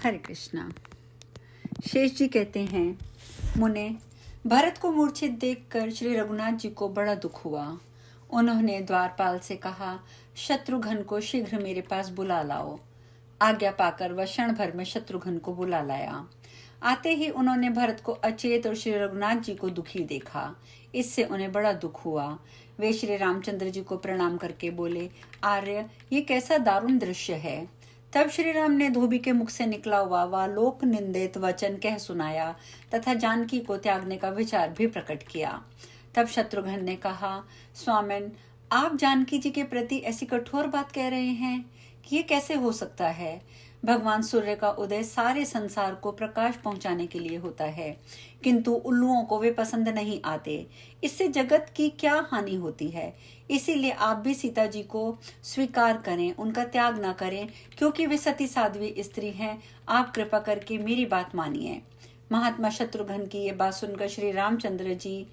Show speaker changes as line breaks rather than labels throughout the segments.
हरे कृष्णा। शेष जी कहते हैं, मुने, भरत को मूर्छित देखकर श्री रघुनाथ जी को बड़ा दुख हुआ। उन्होंने द्वारपाल से कहा, शत्रुघ्न को शीघ्र मेरे पास बुला लाओ। आज्ञा पाकर वह क्षण भर में शत्रुघ्न को बुला लाया। आते ही उन्होंने भरत को अचेत और श्री रघुनाथ जी को दुखी देखा। इससे उन्हें बड़ा दुख हुआ। वे श्री रामचंद्र जी को प्रणाम करके बोले, आर्य, ये कैसा दारुण दृश्य है। तब श्री राम ने धोबी के मुख से निकला हुआ वह लोक निंदित वचन कह सुनाया तथा जानकी को त्यागने का विचार भी प्रकट किया। तब शत्रुघ्न ने कहा, स्वामिन, आप जानकी जी के प्रति ऐसी कठोर बात कह रहे हैं कि ये कैसे हो सकता है। भगवान सूर्य का उदय सारे संसार को प्रकाश पहुंचाने के लिए होता है, किंतु उल्लुओं को वे पसंद नहीं आते। इससे जगत की क्या हानि होती है। इसीलिए आप भी सीता जी को स्वीकार करें, उनका त्याग ना करें, क्योंकि वे सती साध्वी स्त्री हैं। आप कृपा करके मेरी बात मानिए। महात्मा शत्रुघ्न की ये बात सुनकर श्री रामचंद्र जी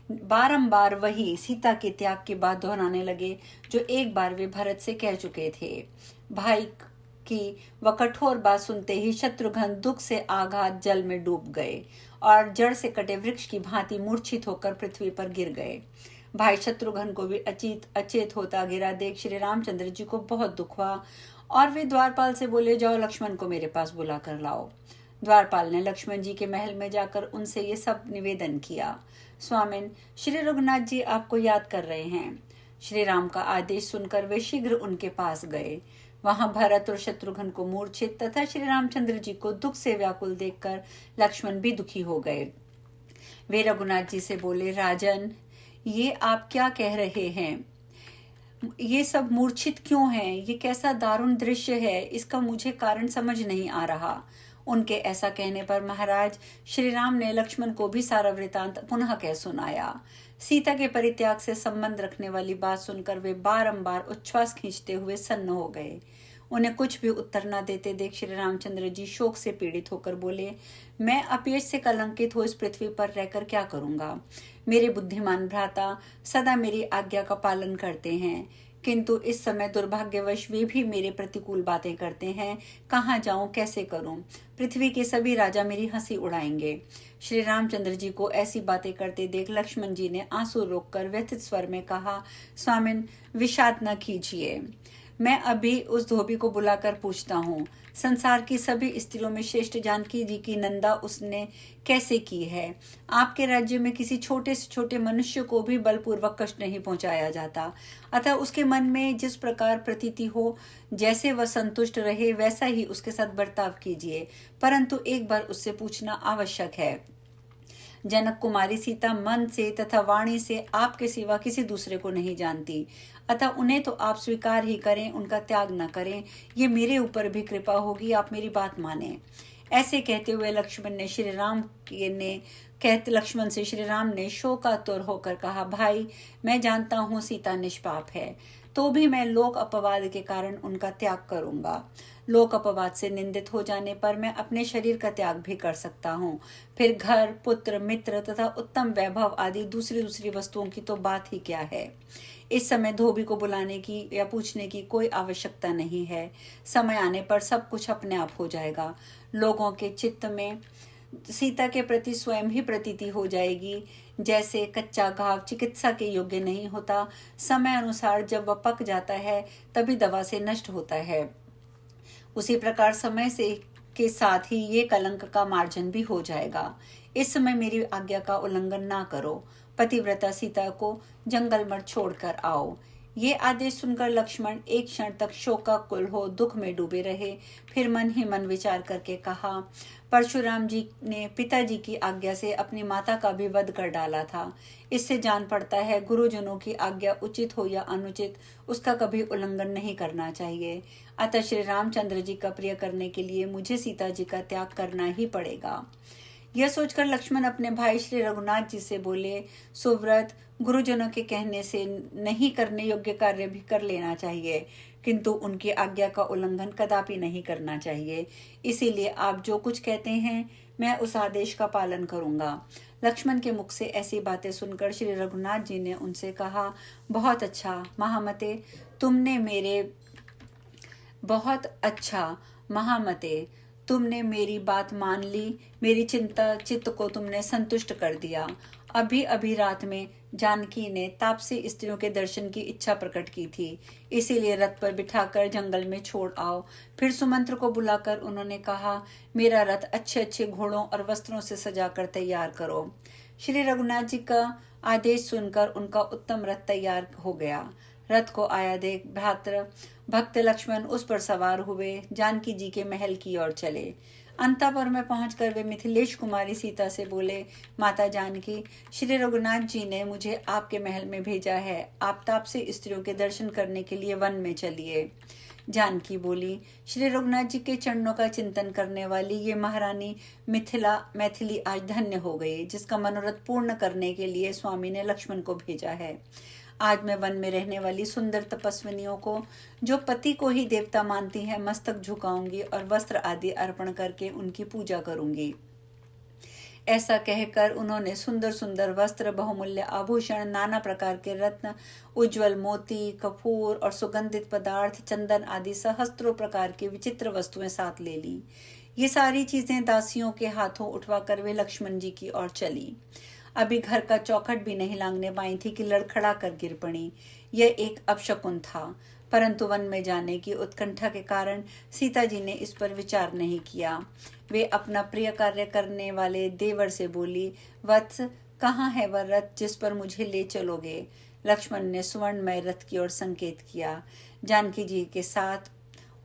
बारंबार वही सीता के त्याग की बात दोहराने लगे जो एक बार वे भरत से कह चुके थे। भाई की वह कठोर बात सुनते ही शत्रुघ्न दुख से आघात जल में डूब गए और जड़ से कटे वृक्ष की भांति मूर्छित होकर पृथ्वी पर गिर गए। भाई शत्रुघ्न को भी अचेत होता गिरा देख श्री रामचंद्र जी को बहुत दुख हुआ और वे द्वारपाल से बोले, जाओ लक्ष्मण को मेरे पास बुला कर लाओ। द्वारपाल ने लक्ष्मण जी के महल में जाकर उनसे ये सब निवेदन किया। स्वामिन, श्री रघुनाथ जी आपको याद कर रहे हैं। श्री राम का आदेश सुनकर वे शीघ्र उनके पास गए। वहां भरत और शत्रुघ्न को मूर्छित तथा श्री रामचंद्र जी को दुख से व्याकुल देखकर लक्ष्मण भी दुखी हो गए। वे रघुनाथ जी से बोले, राजन, ये आप क्या कह रहे हैं। ये सब मूर्छित क्यों हैं? ये कैसा दारुण दृश्य है, इसका मुझे कारण समझ नहीं आ रहा। उनके ऐसा कहने पर महाराज श्री राम ने लक्ष्मण को भी सारा वृतांत पुनः कह सुनाया। सीता के परित्याग से संबंध रखने वाली बात सुनकर वे बारंबार उच्छ्वास खींचते हुए सन्न हो गए। उन्हें कुछ भी उत्तर न देते देख श्री रामचंद्र जी शोक से पीड़ित होकर बोले, मैं अपयश से कलंकित हो इस पृथ्वी पर रहकर क्या करूंगा। मेरे बुद्धिमान भ्राता सदा मेरी आज्ञा का पालन करते हैं, किंतु इस समय दुर्भाग्यवश वे भी मेरे प्रतिकूल बातें करते हैं। कहाँ जाऊं, कैसे करूं। पृथ्वी के सभी राजा मेरी हंसी उड़ाएंगे। श्री रामचंद्र जी को ऐसी बातें करते देख लक्ष्मण जी ने आंसू रोककर व्यथित स्वर में कहा, स्वामिन, विषाद न कीजिए। मैं अभी उस धोबी को बुलाकर पूछता हूँ, संसार की सभी स्त्रियों में श्रेष्ठ जानकी जी की नंदा उसने कैसे की है। आपके राज्य में किसी छोटे से छोटे मनुष्य को भी बलपूर्वक कष्ट नहीं पहुंचाया जाता। अतः उसके मन में जिस प्रकार प्रतीति हो, जैसे वह संतुष्ट रहे, वैसा ही उसके साथ बर्ताव कीजिए, परंतु एक बार उससे पूछना आवश्यक है। जनक कुमारी सीता मन से तथा वाणी से आपके सिवा किसी दूसरे को नहीं जानती, अतः उन्हें तो आप स्वीकार ही करें, उनका त्याग न करें। ये मेरे ऊपर भी कृपा होगी, आप मेरी बात माने। ऐसे कहते हुए लक्ष्मण से श्री राम ने शोकातुर होकर कहा, भाई, मैं जानता हूँ सीता निष्पाप है, तो भी मैं लोक अपवाद के कारण उनका त्याग करूंगा। लोक अपवाद से निंदित हो जाने पर मैं अपने शरीर का त्याग भी कर सकता हूँ। फिर घर, पुत्र, मित्र तथा उत्तम वैभव आदि दूसरी वस्तुओं की तो बात ही क्या है। इस समय धोबी को बुलाने की या पूछने की कोई आवश्यकता नहीं है। समय आने पर सब कुछ अपने आप हो जाएगा। लोगों के चित्त में सीता के प्रति स्वयं ही प्रतीति हो जाएगी। जैसे कच्चा घाव चिकित्सा के योग्य नहीं होता, समय अनुसार जब वह पक जाता है तभी दवा से नष्ट होता है, उसी प्रकार समय से के साथ ही ये कलंक का मार्जन भी हो जाएगा। इस समय मेरी आज्ञा का उल्लंघन ना करो। पतिव्रता सीता को जंगल में छोड़कर आओ। ये आदेश सुनकर लक्ष्मण एक क्षण तक शोकाकुल हो दुख में डूबे रहे। फिर मन ही मन विचार करके कहा, परशुराम जी ने पिताजी की आज्ञा से अपनी माता का भी वध कर डाला था। इससे जान पड़ता है गुरुजनों की आज्ञा उचित हो या अनुचित, उसका कभी उल्लंघन नहीं करना चाहिए। अतः श्री रामचंद्र जी का प्रिय करने के लिए मुझे सीता जी का त्याग करना ही पड़ेगा। यह सोचकर लक्ष्मण अपने भाई श्री रघुनाथ जी से बोले, सुव्रत, गुरुजनों के कहने से नहीं करने योग्य कार्य भी कर लेना चाहिए, किंतु उनकी आज्ञा का उल्लंघन कदापि नहीं करना चाहिए। इसीलिए आप जो कुछ कहते हैं मैं उस आदेश का पालन करूंगा। लक्ष्मण के मुख से ऐसी बातें सुनकर श्री रघुनाथ जी ने उनसे कहा, बहुत अच्छा महामते, तुमने मेरी बात मान ली, मेरी चित्त को तुमने संतुष्ट कर दिया। अभी अभी रात में जानकी ने तापसी स्त्रियों के दर्शन की इच्छा प्रकट की थी, इसीलिए रथ पर बिठाकर जंगल में छोड़ आओ। फिर सुमंत्र को बुलाकर उन्होंने कहा, मेरा रथ अच्छे अच्छे घोड़ों और वस्त्रों से सजाकर तैयार करो। श्री रघुनाथ जी का आदेश सुनकर उनका उत्तम रथ तैयार हो गया। रथ को आया देख भ्रात्र भक्त लक्ष्मण उस पर सवार हुए जानकी जी के महल की ओर चले। अंतापुर में पहुंचकर वे मिथिलेश कुमारी सीता से बोले, माता जानकी, श्री रघुनाथ जी ने मुझे आपके महल में भेजा है, आप तापसी स्त्रियों के दर्शन करने के लिए वन में चलिए। जानकी बोली, श्री रघुनाथ जी के चरणों का चिंतन करने वाली ये महारानी मैथिली आज धन्य हो गई, जिसका मनोरथ पूर्ण करने के लिए स्वामी ने लक्ष्मण को भेजा है। आज मैं वन में रहने वाली सुंदर तपस्विनियों को, जो पति को ही देवता मानती हैं, मस्तक झुकाऊंगी और वस्त्र आदि अर्पण करके उनकी पूजा करूंगी। ऐसा कहकर उन्होंने सुंदर सुंदर वस्त्र, बहुमूल्य आभूषण, नाना प्रकार के रत्न, उज्जवल मोती, कपूर और सुगंधित पदार्थ, चंदन आदि सहस्त्रों प्रकार की विचित्र वस्तुएं साथ ले ली। ये सारी चीजें दासियों के हाथों उठवाकर वे लक्ष्मण जी की ओर चली। अभी घर का चौखट भी नहीं लांघने पाई थी कि लड़खड़ा कर गिर पड़ी। यह एक अपशकुन था, परंतु वन में जाने की उत्कंठा के कारण सीता जी ने इस पर विचार नहीं किया। वे अपना प्रिय कार्य करने वाले देवर से बोली, वत्स, कहाँ है वह रथ जिस पर मुझे ले चलोगे? लक्ष्मण ने सुवर्णमय रथ की ओर संकेत किया। जानकी जी के साथ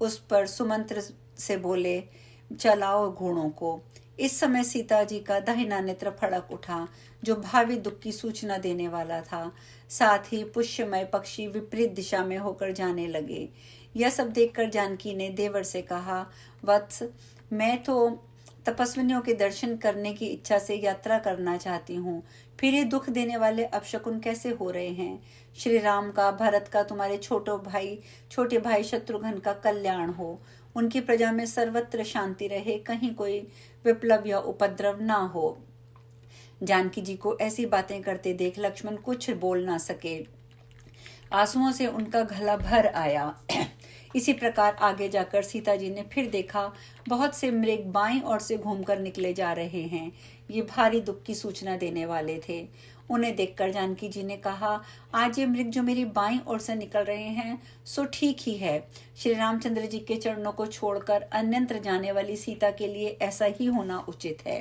उस पर सुमंत्र से बोले, चलाओ घोड़ों को। इस समय सीता जी का दाहिना नेत्र फड़क उठा, जो भावी दुख की सूचना देने वाला था। साथ ही पुष्यमय पक्षी विपरीत दिशा में होकर जाने लगे। यह सब देखकर जानकी ने देवर से कहा, वत्स, मैं तो तपस्विनियों के दर्शन करने की इच्छा से यात्रा करना चाहती हूँ, फिर ये दुख देने वाले अपशकुन कैसे हो रहे हैं? श्री राम का, भरत का, तुम्हारे छोटे भाई शत्रुघ्न का कल्याण हो, उनकी प्रजा में सर्वत्र शांति रहे, कहीं कोई विप्लव या उपद्रव ना हो। जानकी जी को ऐसी बातें करते देख लक्ष्मण कुछ बोल ना सके। आंसुओं से उनका गला भर आया। इसी प्रकार आगे जाकर सीता जी ने फिर देखा, बहुत से मृग बाईं ओर से घूमकर निकले जा रहे हैं। ये भारी दुख की सूचना देने वाले थे। उन्हें देखकर जानकी जी ने कहा, आज ये मृग जो मेरी बाईं ओर से निकल रहे हैं सो ठीक ही है। श्री रामचंद्र जी के चरणों को छोड़कर अन्यत्र जाने वाली सीता के लिए ऐसा ही होना उचित है।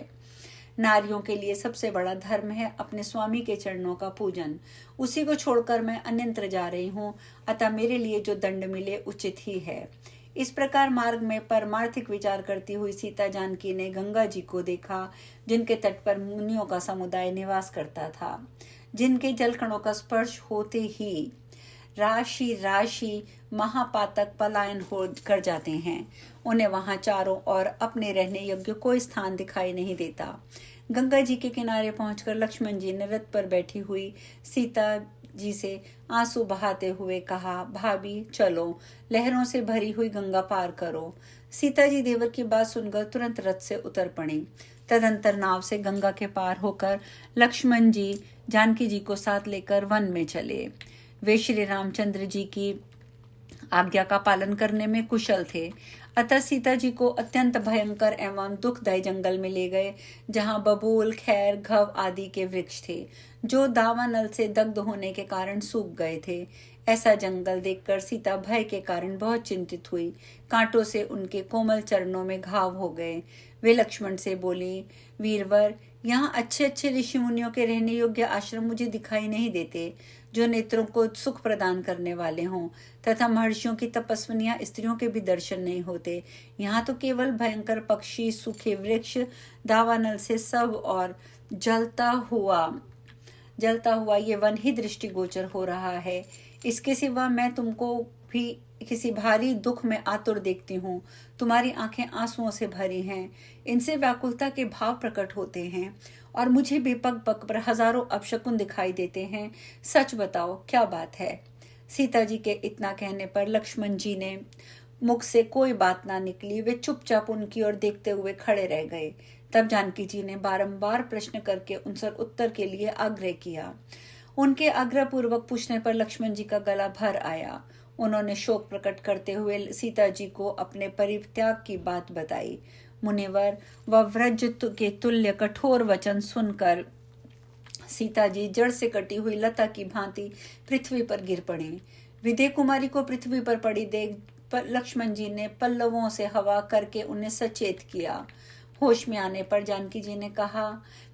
नारियों के लिए सबसे बड़ा धर्म है अपने स्वामी के चरणों का पूजन। उसी को छोड़कर मैं अन्यत्र जा रही हूँ, अतः मेरे लिए जो दंड मिले उचित ही है। इस प्रकार मार्ग में परमार्थिक विचार करती हुई सीता जानकी ने गंगा जी को देखा, जिनके तट पर मुनियों का समुदाय निवास करता था, जिनके जलकणों का स्पर्श होते ही राशि राशि महापातक पलायन हो कर जाते हैं। उन्हें वहां चारों ओर अपने रहने योग्य कोई स्थान दिखाई नहीं देता। गंगा जी के किनारे पहुंचकर लक्ष्मण जी ने रथ पर बैठी हुई सीता जी से आंसू बहाते हुए कहा, भाभी चलो, लहरों से भरी हुई गंगा पार करो। सीता जी देवर की बात सुनकर तुरंत रथ से उतर पड़ी। तदंतर नाव से गंगा के पार होकर लक्ष्मण जी जानकी जी को साथ लेकर वन में चले। वे श्री रामचंद्र जी की आज्ञा का पालन करने में कुशल थे, अतः सीता जी को अत्यंत भयंकर एवं दुखदायी जंगल में ले गए, जहां बबूल, खैर, घव आदि के वृक्ष थे, जो दावानल से दग्ध होने के कारण सूख गए थे। ऐसा जंगल देखकर सीता भय के कारण बहुत चिंतित हुई। कांटों से उनके कोमल चरणों में घाव हो गए। वे लक्ष्मण से बोली, वीरवर, यहाँ अच्छे अच्छे ऋषि मुनियों के रहने योग्य आश्रम मुझे दिखाई नहीं देते, जो नेत्रों को सुख प्रदान करने वाले हों, तथा महर्षियों की तपस्विनियां स्त्रियों के भी दर्शन नहीं होते। यहाँ तो केवल भयंकर पक्षी, सूखे वृक्ष, दावानल से सब और जलता हुआ ये वन ही दृष्टिगोचर हो रहा है। इसके सिवा मैं तुमको भी किसी भारी दुख में आतुर देखती हूँ। तुम्हारी आंखें आंसुओं से भरी हैं, इनसे व्याकुलता के भाव प्रकट होते हैं, और मुझे भी पग पग पर हजारों अपशकुन दिखाई देते हैं। सच बताओ, क्या बात है? सीता जी के इतना कहने पर लक्ष्मण जी ने मुख से कोई बात ना निकली। वे चुपचाप उनकी ओर देखते हुए खड़े रह गए। तब जानकी जी ने बारंबार प्रश्न करके उनसे उत्तर के लिए आग्रह किया। उनके आग्रह पूर्वक पूछने पर लक्ष्मण जी का गला भर आया। उन्होंने शोक प्रकट करते हुए सीता जी को अपने परित्याग की बात बताई। मुनिवर व व्रज के तुल्य कठोर वचन सुनकर सीता जी जड़ से कटी हुई लता की भांति पृथ्वी पर गिर पड़े। विदेह कुमारी को पृथ्वी पर पड़ी देख लक्ष्मण जी ने पल्लवों से हवा करके उन्हें सचेत किया। होश में आने पर जानकी जी ने कहा,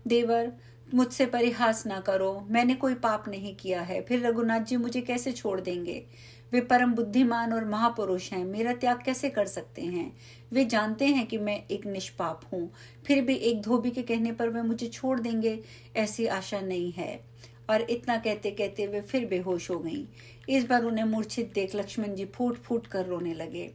देवर मुझसे परिहास ना करो, मैंने कोई पाप नहीं किया है, फिर रघुनाथ जी मुझे कैसे छोड़ देंगे? वे परम बुद्धिमान और महापुरुष हैं, मेरा त्याग कैसे कर सकते हैं? वे जानते हैं कि मैं एक निष्पाप हूँ, फिर भी एक धोबी के कहने पर वे मुझे छोड़ देंगे, ऐसी आशा नहीं है। और इतना कहते कहते वे फिर बेहोश हो गईं। इस बार उन्हें मूर्छित देख लक्ष्मण जी फूट फूट कर रोने लगे।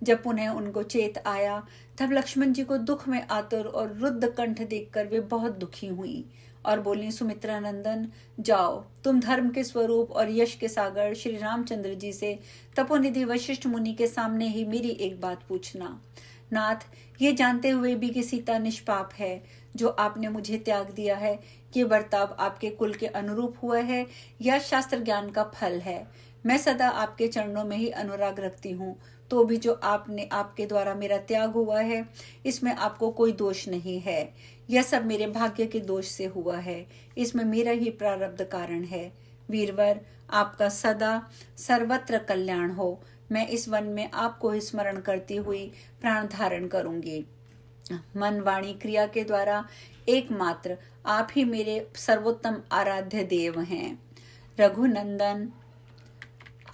जब उन्हें उनको चेत आया तब लक्ष्मण जी को दुख में आतुर और रुद्ध कंठ देखकर वे बहुत दुखी हुई और बोली, सुमित्रा नंदन, जाओ तुम धर्म के स्वरूप और यश के सागर श्री रामचंद्र जी से तपोनिधि वशिष्ठ मुनि के सामने ही मेरी एक बात पूछना। नाथ, ये जानते हुए भी कि सीता निष्पाप है, जो आपने मुझे त्याग दिया है, ये बर्ताव आपके कुल के अनुरूप हुआ है या शास्त्र ज्ञान का फल है? मैं सदा आपके चरणों में ही अनुराग रखती हूँ, तो भी जो आपके द्वारा मेरा त्याग हुआ है, इसमें आपको कोई दोष नहीं है। यह सब मेरे भाग्य के दोष से हुआ है, इसमें मेरा ही प्रारब्ध कारण है। वीरवर, आपका सदा सर्वत्र कल्याण हो। मैं इस वन में आपको ही स्मरण करती हुई प्राण धारण करूंगी। मन वाणी क्रिया के द्वारा एकमात्र आप ही मेरे सर्वोत्तम आराध्य देव हैं। रघुनंदन,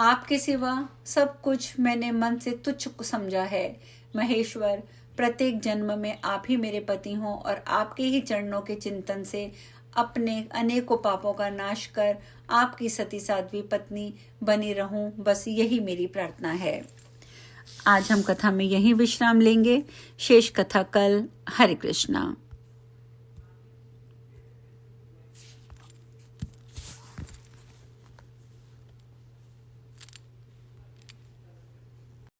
आपके सिवा सब कुछ मैंने मन से तुच्छ समझा है। महेश्वर, प्रत्येक जन्म में आप ही मेरे पति हों और आपके ही चरणों के चिंतन से अपने अनेकों पापों का नाश कर आपकी सती साध्वी पत्नी बनी रहूं, बस यही मेरी प्रार्थना है। आज हम कथा में यहीं विश्राम लेंगे। शेष कथा कल। हरे कृष्णा।